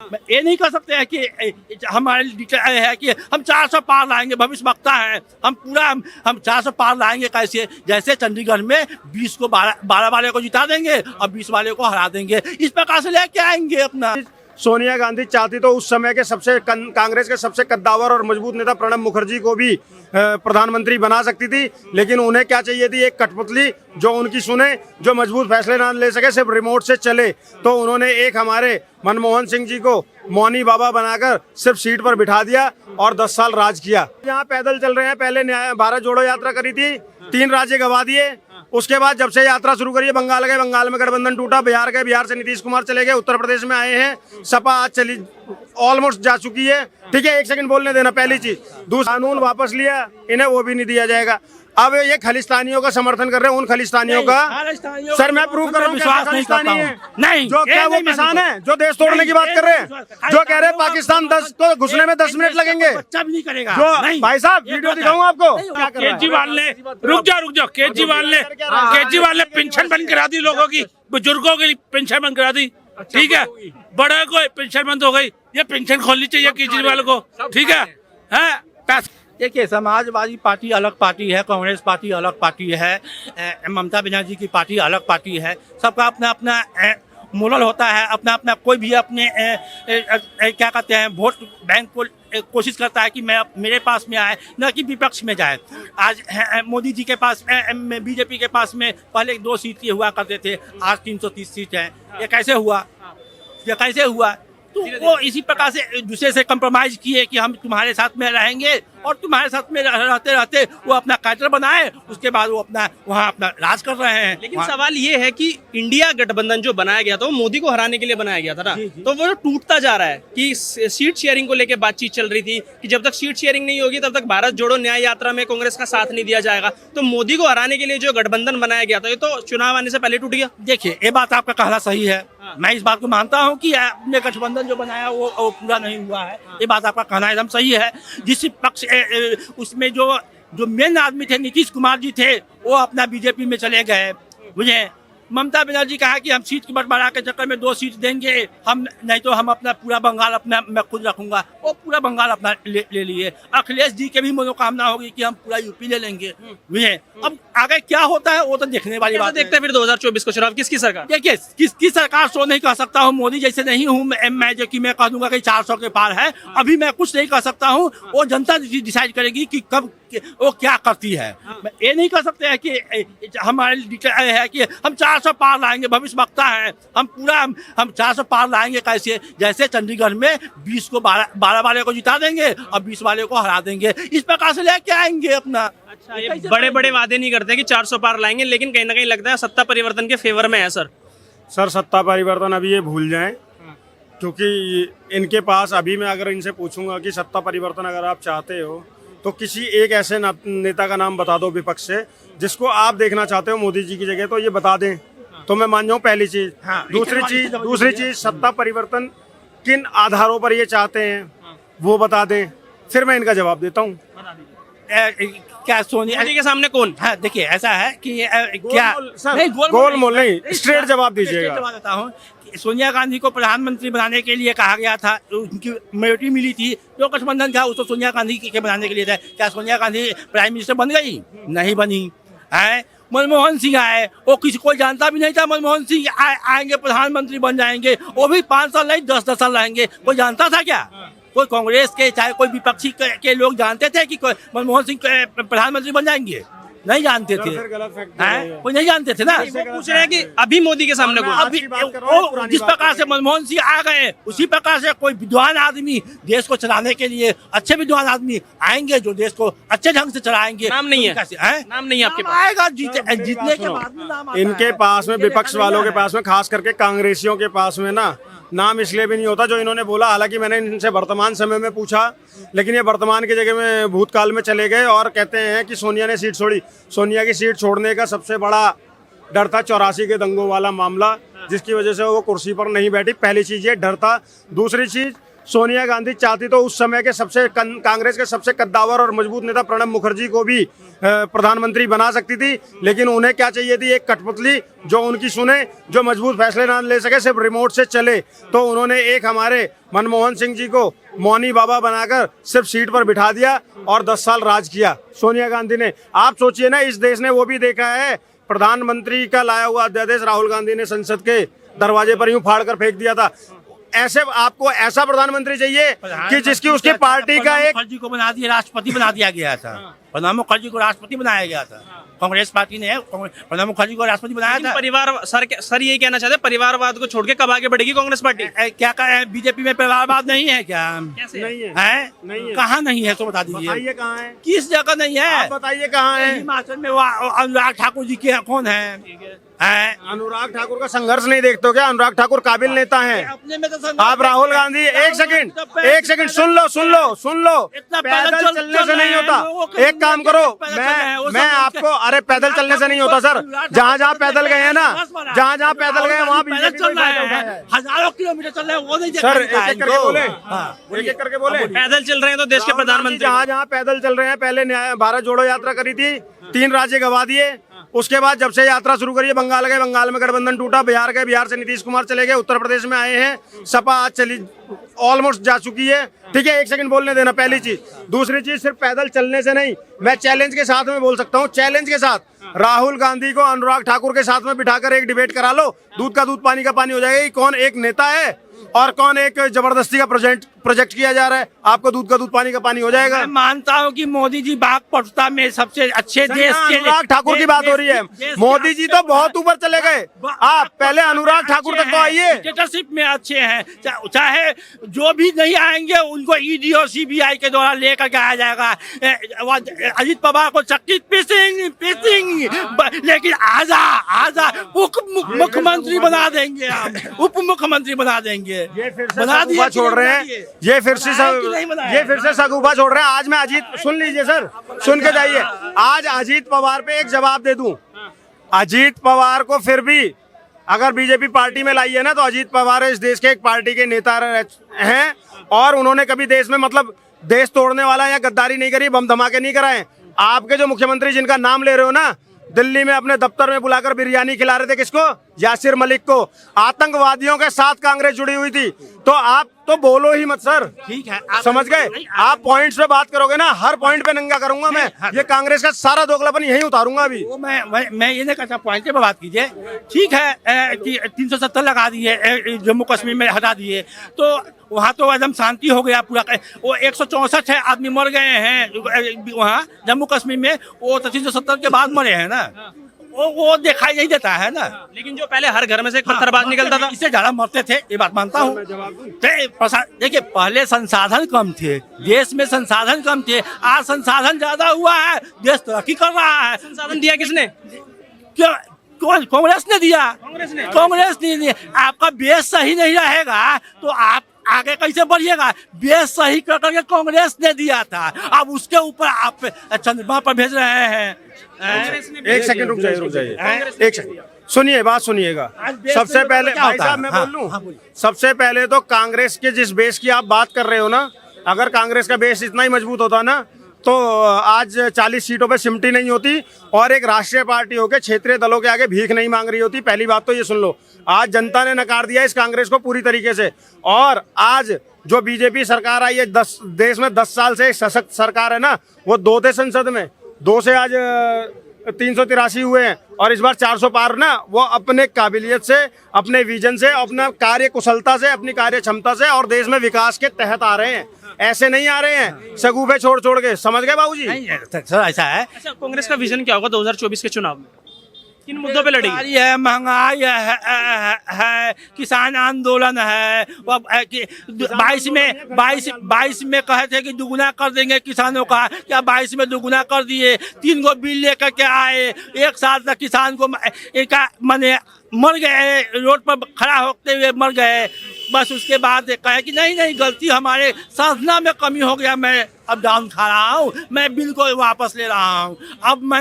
मैं ये नहीं कह सकते हैं कि हमारे है कि हम 400 पार लाएंगे, भविष्य वक्ता है। हम 400 पार लाएंगे कैसे? जैसे चंडीगढ़ में 20 को 12 वाले को जिता देंगे और 20 वाले को हरा देंगे, इस प्रकार से लेके आएंगे अपना। सोनिया गांधी चाहती तो उस समय के कांग्रेस के सबसे कद्दावर और मजबूत नेता प्रणब मुखर्जी को भी प्रधानमंत्री बना सकती थी, लेकिन उन्हें क्या चाहिए थी? एक कठपुतली जो उनकी सुने, जो मजबूत फैसले ना ले सके, सिर्फ रिमोट से चले। तो उन्होंने एक हमारे मनमोहन सिंह जी को मौनी बाबा बनाकर सिर्फ सीट पर बिठा दिया और 10 साल राज किया। यहाँ पैदल चल रहे हैं, पहले भारत जोड़ो यात्रा करी थी, 3 राज्य गवा दिए। उसके बाद जब से यात्रा शुरू करी है, बंगाल गए, बंगाल में गठबंधन टूटा, बिहार गए, बिहार से नीतीश कुमार चले गए, उत्तर प्रदेश में आए हैं, सपा आज चली ऑलमोस्ट जा चुकी है। ठीक है, 1 सेकंड बोलने देना। पहली चीज, दूसरा कानून वापस लिया, इन्हें वो भी नहीं दिया जाएगा। अब ये खालिस्तानियों का समर्थन कर रहे हैं, उन खालिस्तानियों का। सर मैं प्रूव कर रहा हूँ, विश्वास नहीं करता हूँ। नहीं, जो क्या वो किसान है जो देश तोड़ने की बात कर रहे हैं, जो कह रहे हैं पाकिस्तान 10 को घुसने में 10 मिनट लगेंगे, बच्चा भी नहीं करेगा। जो भाई साहब वीडियो दिखाऊं आपको क्या कर रहा है? केजरीवाल ने रुक जाओ केजरीवाल ने पेंशन बंद करा दी, लोगों की, बुजुर्गों की पेंशन बंद करा दी। ठीक है, बड़े को पेंशन बंद हो गई, ये पेंशन खोलनी चाहिए केजरीवाल को। ठीक है, देखिए, समाजवादी पार्टी अलग पार्टी है, कांग्रेस पार्टी अलग पार्टी है, ममता बनर्जी की पार्टी अलग पार्टी है। सबका अपना अपना मोरल होता है, अपना अपना। कोई भी अपने क्या कहते हैं, वोट बैंक को कोशिश करता है कि मैं मेरे पास में आए, न कि विपक्ष में जाए। आज मोदी जी के पास, बीजेपी के पास में पहले 2 सीट ही हुआ करते थे, आज 330 सीट है। ये कैसे हुआ? तो वो इसी प्रकार से एक दूसरे से कंप्रोमाइज किए कि हम तुम्हारे साथ में रहेंगे, और तुम्हारे साथ में रहते रहते वो अपना कैरेक्टर बनाए, उसके बाद वो अपना वहाँ अपना राज कर रहे हैं। लेकिन सवाल ये है कि इंडिया गठबंधन जो बनाया गया था वो मोदी को हराने के लिए बनाया गया था ना, तो वो टूटता जा रहा है कि सीट शेयरिंग को लेकर बातचीत चल रही थी कि जब तक सीट शेयरिंग नहीं होगी तब तक भारत जोड़ो न्याय यात्रा में कांग्रेस का साथ नहीं दिया जाएगा। तो मोदी को हराने के लिए जो गठबंधन बनाया गया था ये तो चुनाव आने से पहले टूट गया। देखिए, ये बात आपका कहना सही है, मैं इस बात को मानता हूँ कि आपने गठबंधन जो बनाया वो पूरा नहीं हुआ है। ये बात आपका कहना एकदम सही है। जिस पक्ष उसमें जो मेन आदमी थे, नीतीश कुमार जी थे, वो अपना बीजेपी में चले गए। मुझे ममता बनर्जी कहा कि हम सीट की बंटवारा के चक्कर में 2 सीट देंगे, हम नहीं तो हम अपना पूरा बंगाल अपना मैं खुद रखूंगा। वो पूरा बंगाल अपना ले लिए। अखिलेश जी के भी मनोकामना होगी कि हम पूरा यूपी ले लेंगे। मुझे अब आगे क्या होता है वो तो देखने वाली बात। देखते हैं फिर 2024 को चुनाव किसकी सरकार? देखिए, किसकी सरकार सो नहीं कह सकता हूँ, मोदी जैसे नहीं हूँ मैं जो कि मैं कह दूंगा कि 400 के पार है। अभी मैं कुछ नहीं कह सकता हूँ, वो जनता डिसाइड करेगी कि कब वो क्या करती है। मैं ये नहीं कह सकते हैं कि हमारे है कि हम 400 पार लाएंगे, भविष्य वक्ता है। हम 400 पार लाएंगे कैसे? जैसे चंडीगढ़ में 20 को 12 वाले को जिता देंगे और 20 वाले को हरा देंगे, इस प्रकार से लेके आएंगे अपना। अच्छा, ये बड़े बड़े वादे नहीं करते कि 400 पार लाएंगे, लेकिन कहीं ना कहीं लगता है सत्ता परिवर्तन के फेवर में है। सर सत्ता परिवर्तन अभी ये भूल जाएं, क्योंकि इनके पास अभी मैं अगर इनसे पूछूंगा कि सत्ता परिवर्तन अगर आप चाहते हो तो किसी एक ऐसे नेता का नाम बता दो विपक्ष से जिसको आप देखना चाहते हो मोदी जी की जगह, तो ये बता दें तो मैं मान जाऊं। पहली चीज। दूसरी चीज सत्ता परिवर्तन किन आधारों पर ये चाहते हैं वो बता दें, फिर मैं इनका जवाब देता हूँ। क्या सोनिया के सामने कौन? हाँ, देखिए, ऐसा है कि क्या गोलमोल नहीं, स्ट्रेट जवाब दीजिएगा। जवाब देता हूँ। सोनिया गांधी को प्रधानमंत्री बनाने के लिए कहा गया था, उनकी मेजोरिटी मिली थी, जो गठबंधन था उसको सोनिया गांधी के बनाने के लिए था। क्या सोनिया गांधी प्राइम मिनिस्टर बन गई? नहीं बनी है। मनमोहन सिंह आए, वो किसी को जानता भी नहीं था मनमोहन सिंह आएंगे प्रधानमंत्री बन जाएंगे। वो भी 5 साल नहीं 10 साल रहेंगे। कोई जानता था क्या? कोई कांग्रेस के चाहे कोई विपक्षी के लोग जानते थे कि मनमोहन सिंह प्रधानमंत्री बन जाएंगे? नहीं जानते थे, कोई नहीं जानते थे ना। पूछ रहे हैं कि अभी मोदी के सामने कौन? अभी जिस प्रकार से मनमोहन सिंह आ गए, उसी प्रकार से कोई विद्वान आदमी देश को चलाने के लिए, अच्छे विद्वान आदमी आएंगे जो देश को अच्छे ढंग से चलाएंगे। नाम नहीं है? नाम नहीं है आपके पास? आएगा जीतने के बाद में नाम आता है। इनके पास में, विपक्ष वालों के पास में, खास करके कांग्रेसियों के पास में ना नाम इसलिए भी नहीं होता जो इन्होंने बोला। हालांकि मैंने इनसे वर्तमान समय में पूछा, लेकिन ये वर्तमान की जगह में भूतकाल में चले गए और कहते हैं कि सोनिया ने सीट छोड़ी। सोनिया की सीट छोड़ने का सबसे बड़ा डर था 84 के दंगों वाला मामला, जिसकी वजह से वो कुर्सी पर नहीं बैठी। पहली चीज ये डर था। दूसरी चीज, सोनिया गांधी चाहती तो उस समय के कांग्रेस के सबसे कद्दावर और मजबूत नेता प्रणब मुखर्जी को भी प्रधानमंत्री बना सकती थी, लेकिन उन्हें क्या चाहिए थी, एक कठपुतली जो उनकी सुने, जो मजबूत फैसले ना ले सके, सिर्फ रिमोट से चले। तो उन्होंने एक हमारे मनमोहन सिंह जी को मौनी बाबा बनाकर सिर्फ सीट पर बिठा दिया और 10 साल राज किया सोनिया गांधी ने। आप सोचिए ना, इस देश ने वो भी देखा है, प्रधानमंत्री का लाया हुआ अध्यादेश राहुल गांधी ने संसद के दरवाजे पर यूं फाड़ कर फेंक दिया था। ऐसे आपको ऐसा प्रधानमंत्री चाहिए कि जिसकी उसकी पार्टी का एक मुखर्जी को बना दिया, राष्ट्रपति बना दिया गया था। प्रणब मुखर्जी को राष्ट्रपति बनाया गया था, कांग्रेस पार्टी ने प्रणब मुखर्जी को राष्ट्रपति बनाया था। परिवार सर यही कहना चाहते हैं, परिवारवाद को छोड़ के कब आगे बढ़ेगी कांग्रेस पार्टी? क्या कहे, बीजेपी में परिवारवाद नहीं है क्या? कैसे? नहीं है, है? नहीं है। कहाँ नहीं है तो बता दीजिए। बताइए कहाँ है, किस जगह नहीं है? आप बताइए कहाँ है। हिमाचल में वो अनुराग ठाकुर जी के कौन है? अनुराग ठाकुर का संघर्ष नहीं देखते हो क्या? अनुराग ठाकुर काबिल नेता हैं। अपने में तो आप राहुल गांधी, एक सेकंड सुन लो, पैदल चलने से नहीं होता। एक काम करो, मैं आपको, अरे पैदल चलने से नहीं होता सर। जहाँ पैदल गए हैं ना, जहाँ पैदल गए वहाँ पैदल चल रहा है, हजारों किलोमीटर चल रहे हैं, वो नहीं सर। एक करके बोले, एक करके बोले। पैदल चल रहे हैं तो देश के प्रधानमंत्री जहाँ पैदल चल रहे हैं, पहले भारत जोड़ो यात्रा करी थी, 3 राज्य गवा दिए। उसके बाद जब से यात्रा शुरू करी है, बंगाल गए, बंगाल में गठबंधन टूटा, बिहार गए, बिहार से नीतीश कुमार चले गए, उत्तर प्रदेश में आए हैं, सपा आज चली ऑलमोस्ट जा चुकी है। ठीक है, एक सेकंड बोलने देना, पहली चीज। दूसरी चीज, सिर्फ पैदल चलने से नहीं, मैं चैलेंज के साथ में बोल सकता हूँ, चैलेंज के साथ राहुल गांधी को अनुराग ठाकुर के साथ में बिठाकर एक डिबेट करा लो, दूध का दूध पानी का पानी हो जाएगा। कौन एक नेता है और कौन एक जबरदस्ती का प्रोजेक्ट किया जा रहा है, आपको दूध का दूध पानी का पानी हो जाएगा। मैं मानता हूँ कि मोदी जी बागपटुता में सबसे अच्छे देश के अनुराग ठाकुर की बात हो रही है। मोदी जी तो बहुत ऊपर चले गए, आप पहले अनुराग ठाकुर तक तो आइए। डिक्टेटरशिप में अच्छे हैं, चाहे जो भी नहीं आएंगे उनको ईडी और सीबीआई के द्वारा लेकर के आया जाएगा। अजित पवार को चक्की पीसिंग, लेकिन आजा मुख्यमंत्री बना देंगे, हम उप मुख्यमंत्री बना देंगे। ये फिर से सगुफा छोड़ रहे हैं, ये फिर से सगुफा छोड़ रहे हैं। आज मैं अजीत, सुन लीजिए सर, सुन के जाइए। आज अजीत पवार पे एक जवाब दे दूं, अजीत पवार को फिर भी अगर बीजेपी पार्टी में लाई है ना, तो अजीत पवार इस देश के एक पार्टी के नेता हैं और उन्होंने कभी देश में मतलब देश तोड़ने वाला या गद्दारी नहीं करी, बम धमाके नहीं कराए। आपके जो मुख्यमंत्री जिनका नाम ले रहे हो ना, दिल्ली में अपने दफ्तर में बुलाकर बिरयानी खिला रहे थे, किसको? यासिर मलिक को। आतंकवादियों के साथ कांग्रेस जुड़ी हुई थी। तो आप तो बोलो ही मत सर, ठीक है, समझ गए? आप पॉइंट्स पे बात करोगे ना, हर पॉइंट पे नंगा करूंगा मैं। ये कांग्रेस का सारा दोगलापन यही उतारूंगा अभी। वो मैं ये नहीं कहता, पॉइंट पे बात कीजिए। ठीक है, 370 लगा दिए, जम्मू कश्मीर में हटा दिए, तो वहाँ तो एकदम शांति हो गया पूरा। वो 164 है आदमी मर गए हैं वहाँ जम्मू कश्मीर में, वो 370 के बाद मरे हैं ना, वो दिखाई नहीं देता है ना। लेकिन जो पहले हर घर में से एक पत्थरबाज निकलता था, इससे ज्यादा मरते थे, ये बात मानता हूँ। देखिए, पहले संसाधन कम थे, देश में संसाधन कम थे, आज संसाधन ज्यादा हुआ है, देश तरक्की कर रहा है। संसाधन दिया किसने? क्यों? कांग्रेस ने दिया, कांग्रेस ने दिया। आपका बेस सही नहीं रहेगा तो आप आगे कैसे बढ़िएगा? बेस सही करके कांग्रेस ने दिया था, अब उसके ऊपर आप चंद्रमा पर भेज रहे हैं। एक सेकंड रुक जाइए, एक सेकंड सुनिए, बात सुनिएगा। सबसे पहले भाई साहब मैं बोल लूं, सबसे पहले तो कांग्रेस के जिस बेस की आप बात कर रहे हो ना, अगर कांग्रेस का बेस इतना ही मजबूत होता ना, तो आज 40 सीटों पे सिमटी नहीं होती और एक राष्ट्रीय पार्टी होकर क्षेत्रीय दलों के आगे भीख नहीं मांग रही होती। पहली बात तो ये सुन लो, आज जनता ने नकार दिया इस कांग्रेस को पूरी तरीके से। और आज जो बीजेपी सरकार आई है, देश में 10 साल से सशक्त सरकार है ना, वो 2 थे संसद में, 2 से आज 383 हुए हैं और इस बार 400 पार ना। वो अपने काबिलियत से, अपने विजन से, अपना कार्य कुशलता से, अपनी कार्य क्षमता से और देश में विकास के तहत आ रहे हैं, ऐसे नहीं आ रहे हैं सगुफे छोड़ के। समझ गए बाबूजी? नहीं सर, ऐसा है। अच्छा, कांग्रेस का विजन क्या होगा 2024 के चुनाव में? किन मुद्दों पे लड़ेगी? है महंगाई है, किसान आंदोलन है। 22 में कहे थे कि दुगुना कर देंगे किसानों का, क्या 22 में दुगुना कर दिए? 3 गो बिल लेकर के आए, 1 साल तक किसान को माने मर गए, रोड पर खड़ा होते हुए मर गए। बस उसके बाद कहे कि नहीं गलती हमारे साधना में कमी हो गया, मैं अब डाउन खा रहा हूँ, मैं बिल को वापस ले रहा हूँ। अब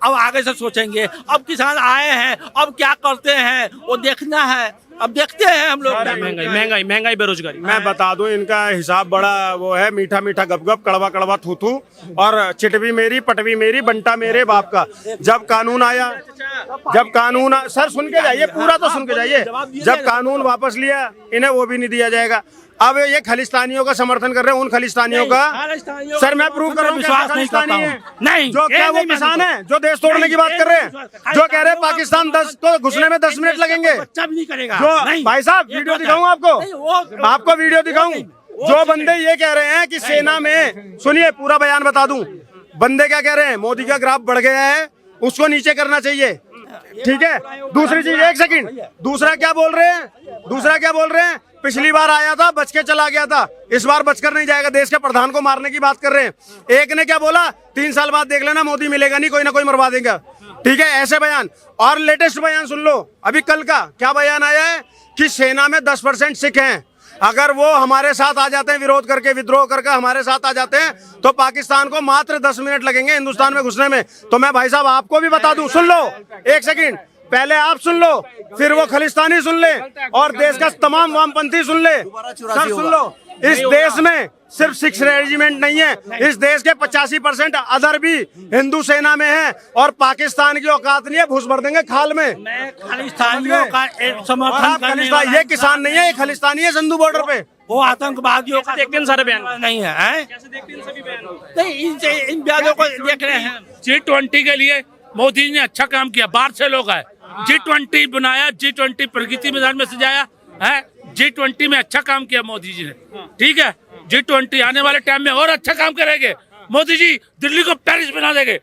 आगे से सोचेंगे। अब किसान आए हैं, अब क्या करते हैं वो देखना है। अब देखते हैं हम लोग। महंगाई महंगाई महंगाई बेरोजगारी। मैं बता दूं इनका हिसाब बड़ा वो है, मीठा मीठा गप गप, कड़वा कड़वा थू थू, और चिटवी मेरी पटवी मेरी बंटा मेरे बाप का। जब कानून आया, सर सुन के जाइए, पूरा तो सुन के जाइए। जब कानून वापस लिया इन्हें वो भी नहीं दिया जाएगा। अब ये खालिस्तानियों का समर्थन कर रहे हैं, उन खालिस्तानियों का। सर मैं प्रूव कर रहा हूँ विश्वास नहीं करता हूँ। नहीं, जो क्या वो किसान है जो देश तोड़ने की बात कर रहे हैं, जो कह रहे हैं पाकिस्तान 10 को घुसने में 10 मिनट लगेंगे। बच्चा भी नहीं करेगा। जो भाई साहब वीडियो दिखाऊं आपको वीडियो दिखाऊं। जो बंदे ये कह रहे हैं कि सेना में, सुनिए पूरा बयान बता दूं, बंदे क्या कह रहे हैं, मोदी का ग्राफ बढ़ गया है, उसको नीचे करना चाहिए, ठीक है। दूसरी चीज, एक सेकंड, दूसरा क्या बोल रहे हैं, पिछली बार आया था बच के चला गया था, इस बार बचकर नहीं जाएगा, देश के प्रधान को मारने की बात कर रहे हैं। एक ने क्या बोला, 3 साल बाद देख लेना मोदी मिलेगा नहीं, कोई ना कोई मरवा देगा, ठीक है, ऐसे बयान। और लेटेस्ट बयान सुन लो, अभी कल का क्या बयान आया है कि सेना में 10% सिख हैं, अगर वो हमारे साथ आ जाते हैं, विरोध करके विद्रोह करके हमारे साथ आ जाते हैं, तो पाकिस्तान को मात्र 10 मिनट लगेंगे हिंदुस्तान में घुसने में। तो मैं भाई साहब आपको भी बता दूं, सुन लो, एक सेकंड, पहले आप सुन लो, फिर वो खालिस्तानी सुन ले, और देश का तमाम वामपंथी सुन ले। सर सुन लो, इस देश में सिर्फ 6 रेजिमेंट नहीं है, इस देश के 85% अदर भी हिंदू सेना में है, और पाकिस्तान की औकात नहीं है, घुस भर देंगे खाल में। मैं खालिस्तानियों का समर्थन करने वाला, ये किसान नहीं है, ये खालिस्तानी है संधू बॉर्डर पे। वो आतंकवादियों का देखते हैं सारे बयान नहीं है, कैसे देखते हैं सभी बयान? नहीं, इन बयानों को देख रहे हैं। G20 के लिए मोदी जी ने अच्छा काम किया, बाहर से लोग आए, G20 बनाया, G20 प्रगति मैदान में सजाया है, G20 में अच्छा काम किया मोदी जी ने, ठीक है। G20 आने वाले टाइम में और अच्छा काम करेंगे मोदी जी, दिल्ली को पेरिस बना देंगे।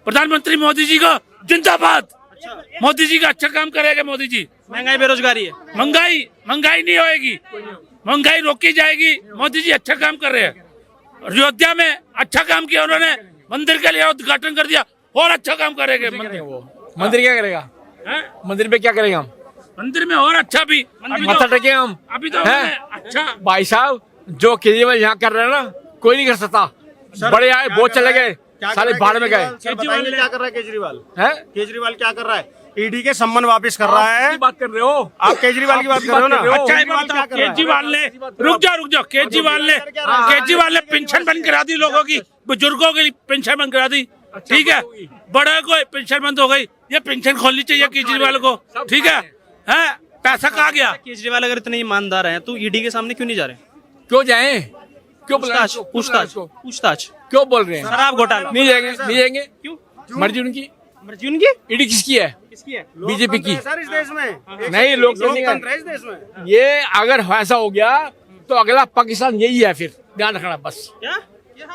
प्रधानमंत्री मोदी जी को जिंदाबाद, मोदी जी का अच्छा काम करेंगे मोदी जी। महंगाई बेरोजगारी है, महंगाई नहीं होएगी, महंगाई रोकी जाएगी, मोदी जी अच्छा काम कर रहे हैं। अयोध्या में अच्छा काम किया उन्होंने, मंदिर के लिए उद्घाटन कर दिया, और अच्छा काम करेंगे। मंदिर क्या करेगा, मंदिर पे क्या करेगा हम, मंदिर में और अच्छा भी, माथा टेके हम। अभी तो हैं? उन्होंने अच्छा भाई साहब जो केजरीवाल यहाँ कर रहे हैं ना, कोई नहीं कर सकता। बड़े आए, बहुत चले गए, सारे भाड़ में गए। बताइए क्या कर रहा है केजरीवाल? हैं? केजरीवाल क्या कर रहा है? ईडी के सम्मान वापस कर रहा है। की बात कर रहे हो आप केजरीवाल की बात कर रहे हो ना? अच्छा ये केजरीवाल क्या बताओ, कर रहा है? केजरीवाल ने रुक जाओ केजरीवाल ने पेंशन बंद करा दी लोगों की, बुजुर्गों की पेंशन बंद करा दी, ठीक है। बड़े को पेंशन बंद हो गई, ये पेंशन खोलनी चाहिए केजरीवाल को, ठीक है। पैसा कहाँ गया? केजरीवाल अगर इतने ईमानदार हैं तो ईडी के सामने क्यों नहीं जा रहे? क्यों जाए, क्यों बुलाएं? पूछताछ क्यों बोल रहे हैं? शराब घोटाला नहीं जाएंगे, नहीं जाएंगे, क्यों? मर्जी उनकी। मर्जी उनकी? ईडी किसकी है? किसकी है? बीजेपी की। सर इस देश में नहीं, लोकतंत्र है इस देश में। ये अगर ऐसा हो गया तो अगला पाकिस्तान यही है, फिर ध्यान रखना बस, क्या?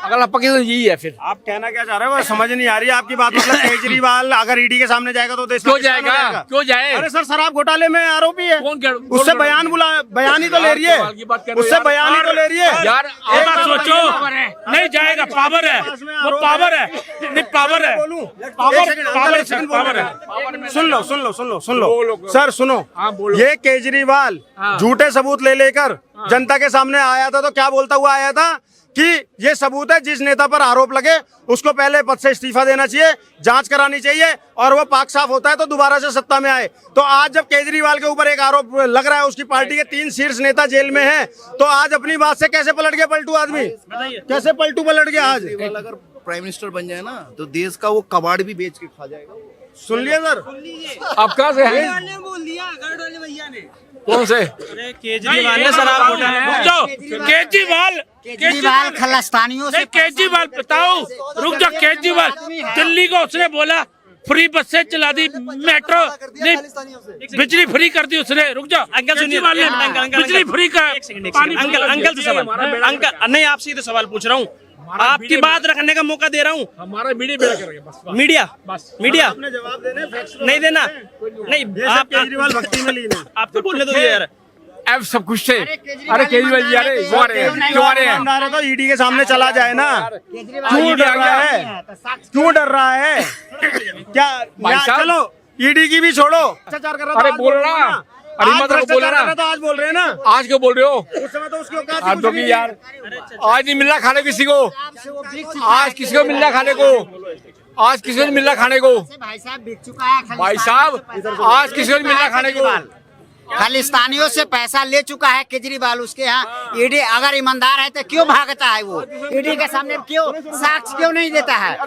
अगला पाकिस्तान यही है फिर। आप कहना क्या चाह रहे हो, वो समझ नहीं आ रही है आपकी बात। मतलब केजरीवाल अगर ईडी के सामने जाएगा तो देश क्यों पाकिस्तान हो जाएगा, क्यों जाए? अरे सर शराब घोटाले में आरोपी है, कौन कर, उससे बयान ही तो ले रही है, उससे बयान ही तो ले रही है यार। एक बात सोचो, नहीं जाएगा, पावर है, वो पावर है, नहीं पावर है, पावर है। सुन लो सर, सुनो। ये केजरीवाल झूठे सबूत ले लेकर जनता के सामने आया था, तो क्या बोलता हुआ आया था कि ये सबूत है, जिस नेता पर आरोप लगे उसको पहले पद से इस्तीफा देना चाहिए, जांच करानी चाहिए, और वो पाक साफ होता है तो दोबारा से सत्ता में आए। तो आज जब केजरीवाल के ऊपर एक आरोप लग रहा है, उसकी पार्टी के 3 शीर्ष नेता जेल में हैं, तो आज अपनी बात से कैसे पलट गया पलटू आदमी? कैसे पलटू पलट गया आज? अगर प्राइम मिनिस्टर बन जाए ना तो देश का वो कबाड़ भी बेच के खा जाएगा। सुन लिया सर? आप कहाँ से हैं? कौन से? अरे केजरीवाल ने शराब घोटाला। जाओ केजरीवाल खालिस्तानियों से केजरीवाल बताओ, रुक जाओ। केजरीवाल दिल्ली को उसने बोला फ्री बसें चला दी, मेट्रो नहीं, बिजली फ्री कर दी उसने। रुक जाओ अंकल सुनिए, केजरीवाल ने बिजली फ्री का अंकल से सवाल, अंकल नहीं, आपसे तो सवाल पूछ रहा हूँ, आपकी बात रखने का मौका दे रहा हूँ। हमारा मीडिया करेंगे बस, मीडिया अपने जवाब देने नहीं देना, नहीं आप केजरीवाल भक्ति में लीन है। आपको बोलने दो यार। अब सब कुछ से। अरे केजरीवाल जी, अरे वो आ रहे हैं, क्यों आ रहे हैं? तो ईडी के सामने चला जाए ना, क्यों डर रहा है? क्यों डर रहा है? क्या भाई साहब, चलो ईडी की भी छोड़ो, भ्रष्टाचार कर रहा था, अरे आज बोल रहे रहा, हो ना। अरे आज मत बोल भ्रष्टाचार रहा, कर रहा था, आज बोल रहे हैं ना। आज क्यों बोल रहे हो? उस समय तो उसकी औकात आज तो कि यार, आज नहीं मिल रहा खाने किसी को, आज किसी को मिल रहा खाने को, आज किसी को नहीं मिल रहा खाने को। भाई साहब बिक चुका है भाई साहब आज किसी को नहीं मिल रहा खाने को, खालिस्तानियों से पैसा ले चुका है केजरीवाल। उसके यहाँ ईडी अगर ईमानदार है तो क्यों भागता है वो? ईडी के सामने क्यों साक्ष्य क्यों नहीं देता है?